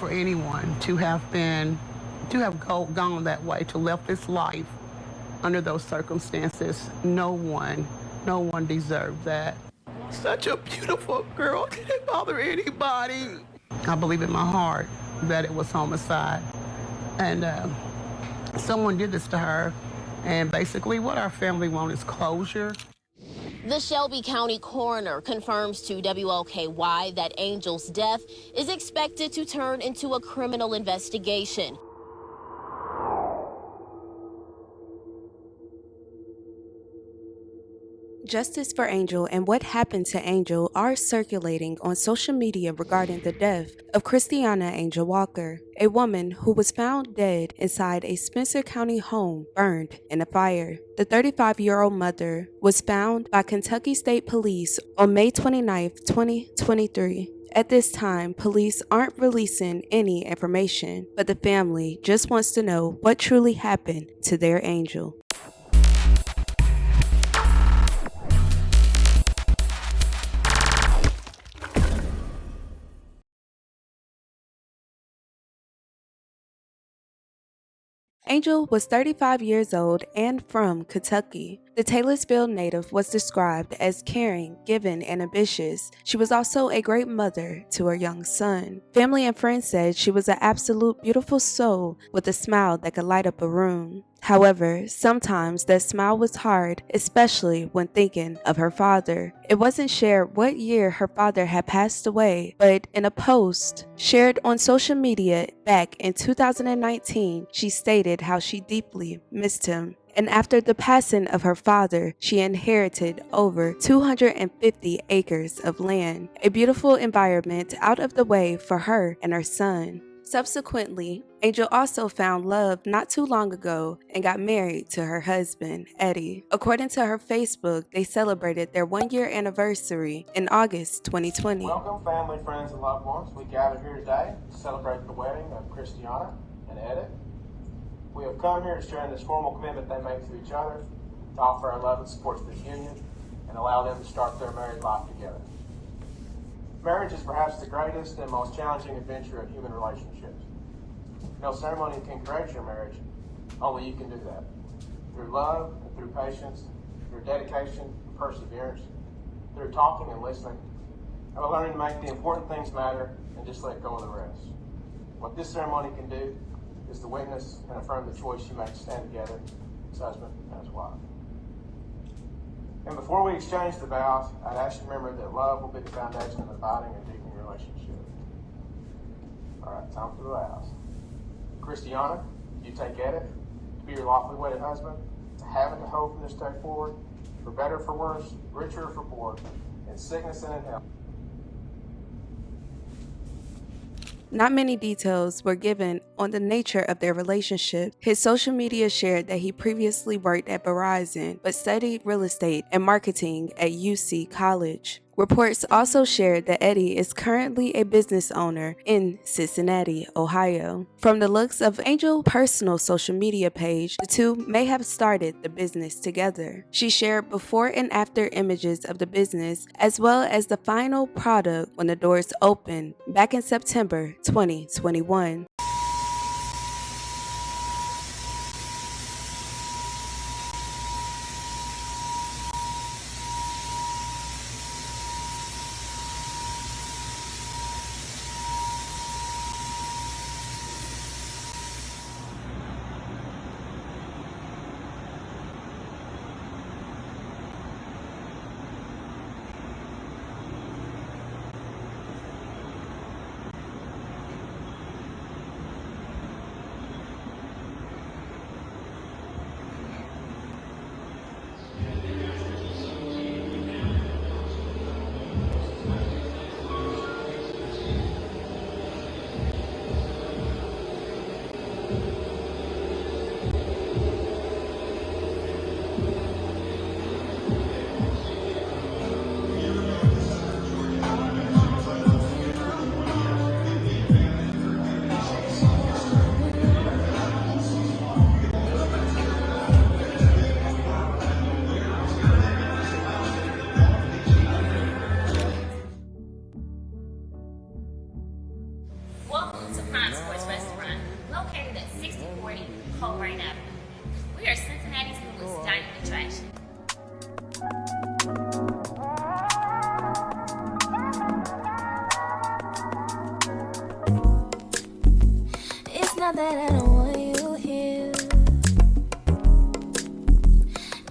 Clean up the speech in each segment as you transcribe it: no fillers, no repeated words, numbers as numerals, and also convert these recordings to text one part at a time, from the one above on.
for anyone to have gone that way, to left this life under those circumstances. No one deserved that. Such a beautiful girl. Didn't bother anybody. I believe in my heart that it was homicide. And someone did this to her. And basically what our family wants is closure. The Shelby County coroner confirms to WLKY that Angel's death is expected to turn into a criminal investigation. Justice for Angel and what happened to Angel are circulating on social media regarding the death of Christiana Angel Walker, a woman who was found dead inside a Spencer County home burned in a fire. The 35-year-old mother was found by Kentucky State Police on May 29, 2023. At this time, police aren't releasing any information, but the family just wants to know what truly happened to their Angel. Angel was 35 years old and from Kentucky. The Taylorsville native was described as caring, giving, and ambitious. She was also a great mother to her young son. Family and friends said she was an absolute beautiful soul with a smile that could light up a room. However, sometimes that smile was hard, especially when thinking of her father. It wasn't shared what year her father had passed away, but in a post shared on social media back in 2019, she stated how she deeply missed him. And after the passing of her father, she inherited over 250 acres of land, a beautiful environment out of the way for her and her son. Subsequently, Angel also found love not too long ago and got married to her husband, Eddie. According to her Facebook, they celebrated their one-year anniversary in August 2020. Welcome, family, friends, and loved ones. We gather here today to celebrate the wedding of Christiana and Edet. We have come here to share in this formal commitment they make to each other, to offer our love and support to this union, and allow them to start their married life together. Marriage is perhaps the greatest and most challenging adventure of human relationships. No ceremony can create your marriage, only you can do that. Through love and through patience, through dedication and perseverance, through talking and listening, and by learning to make the important things matter and just let go of the rest. What this ceremony can do is to witness and affirm the choice you make to stand together as husband and as wife. And before we exchange the vows, I'd ask you to remember that love will be the foundation of an abiding and deepening relationship. All right, time for the vows. Christiana, you take Edet to be your lawfully wedded husband, to have and to hold from this day forward, for better or for worse, richer or for poor, in sickness and in health. Not many details were given on the nature of their relationship. His social media shared that he previously worked at Verizon, but studied real estate and marketing at UC College. Reports also shared that Eddie is currently a business owner in Cincinnati, Ohio. From the looks of Angel's personal social media page, the two may have started the business together. She shared before and after images of the business, as well as the final product when the doors opened back in September 2021. to Prime Sports Restaurant, located at 6040 Coleraine Avenue. We are Cincinnati's newest dining attraction. It's not that I don't want you here.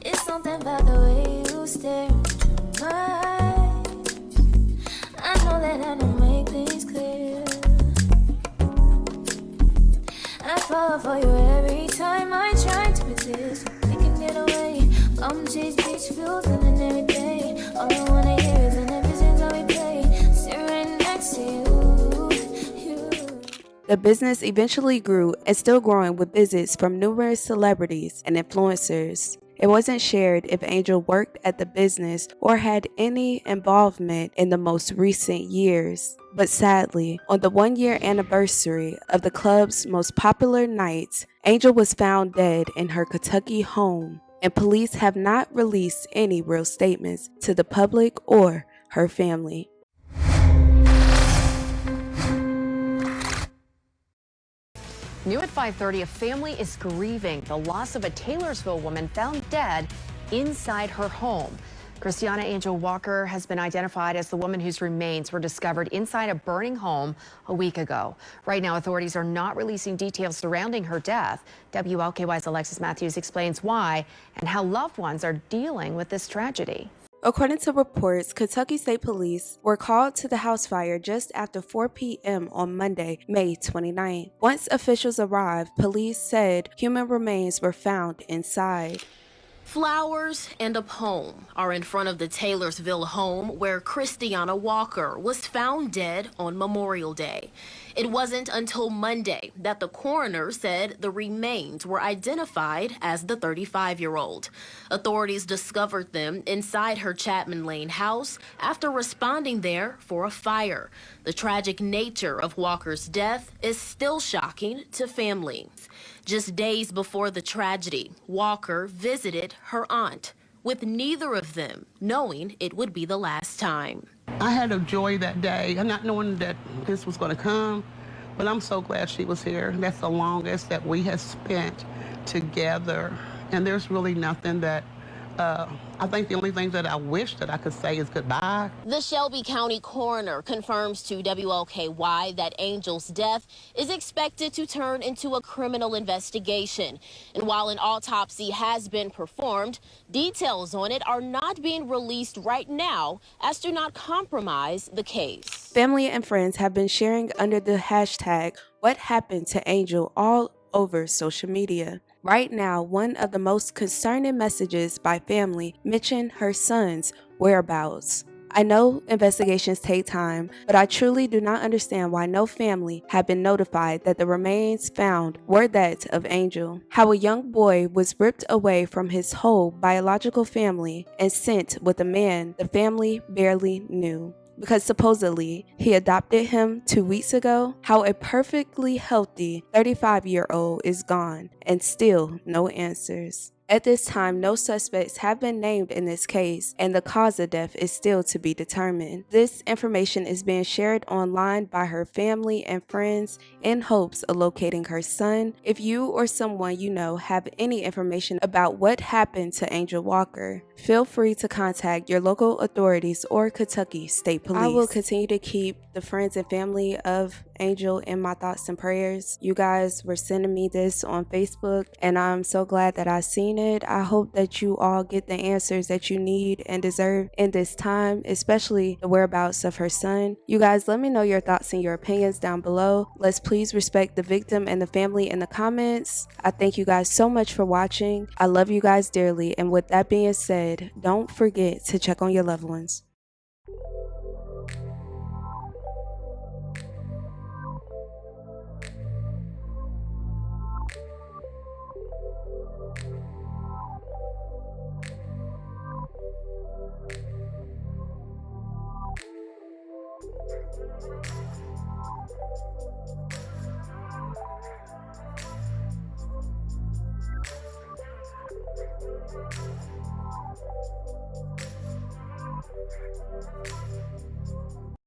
It's something about the way you stare into my eyes. I know that I don't make things clear. I fall for you every time I try to resist. We can get away, come chase beach views and then every day. All I wanna hear is an visions that we play. Sit right next to you. The business eventually grew and still growing with visits from numerous celebrities and influencers. It wasn't shared if Angel worked at the business or had any involvement in the most recent years. But sadly, on the 1-year anniversary of the club's most popular nights, Angel was found dead in her Kentucky home, and police have not released any real statements to the public or her family. New at 5:30, a family is grieving the loss of a Taylorsville woman found dead inside her home. Christiana Angel Walker has been identified as the woman whose remains were discovered inside a burning home a week ago. Right now, authorities are not releasing details surrounding her death. WLKY's Alexis Matthews explains why and how loved ones are dealing with this tragedy. According to reports, Kentucky State Police were called to the house fire just after 4 p.m. on Monday, May 29. Once officials arrived, police said human remains were found inside. Flowers and a poem are in front of the Taylorsville home where Christiana Walker was found dead on Memorial Day. It wasn't until Monday that the coroner said the remains were identified as the 35-year-old. Authorities discovered them inside her Chapman Lane house after responding there for a fire. The tragic nature of Walker's death is still shocking to families. Just days before the tragedy, Walker visited her aunt, with neither of them knowing it would be the last time. I had a joy that day, not knowing that this was going to come, but I'm so glad she was here. That's the longest that we have spent together, and there's really nothing that I think the only thing that I wish that I could say is goodbye. The Shelby County coroner confirms to WLKY that Angel's death is expected to turn into a criminal investigation. And while an autopsy has been performed, details on it are not being released right now as to not compromise the case. Family and friends have been sharing under the hashtag "What Happened to Angel" all over social media. Right now, one of the most concerning messages by family mentioned her son's whereabouts. I know investigations take time, but I truly do not understand why no family have been notified that the remains found were that of Angel. How a young boy was ripped away from his whole biological family and sent with a man the family barely knew, because supposedly he adopted him 2 weeks ago. How a perfectly healthy 35-year-old is gone and still no answers. At this time, no suspects have been named in this case, and the cause of death is still to be determined. This information is being shared online by her family and friends in hopes of locating her son. If you or someone you know have any information about what happened to Angel Walker, feel free to contact your local authorities or Kentucky State Police. I will continue to keep the friends and family of Angel in my thoughts and prayers. You guys were sending me this on Facebook, and I'm so glad that I seen it. I hope that you all get the answers that you need and deserve in this time, especially the whereabouts of her son. You guys, let me know your thoughts and your opinions down below. Let's please respect the victim and the family in the comments. I thank you guys so much for watching. I love you guys dearly, and with that being said, don't forget to check on your loved ones.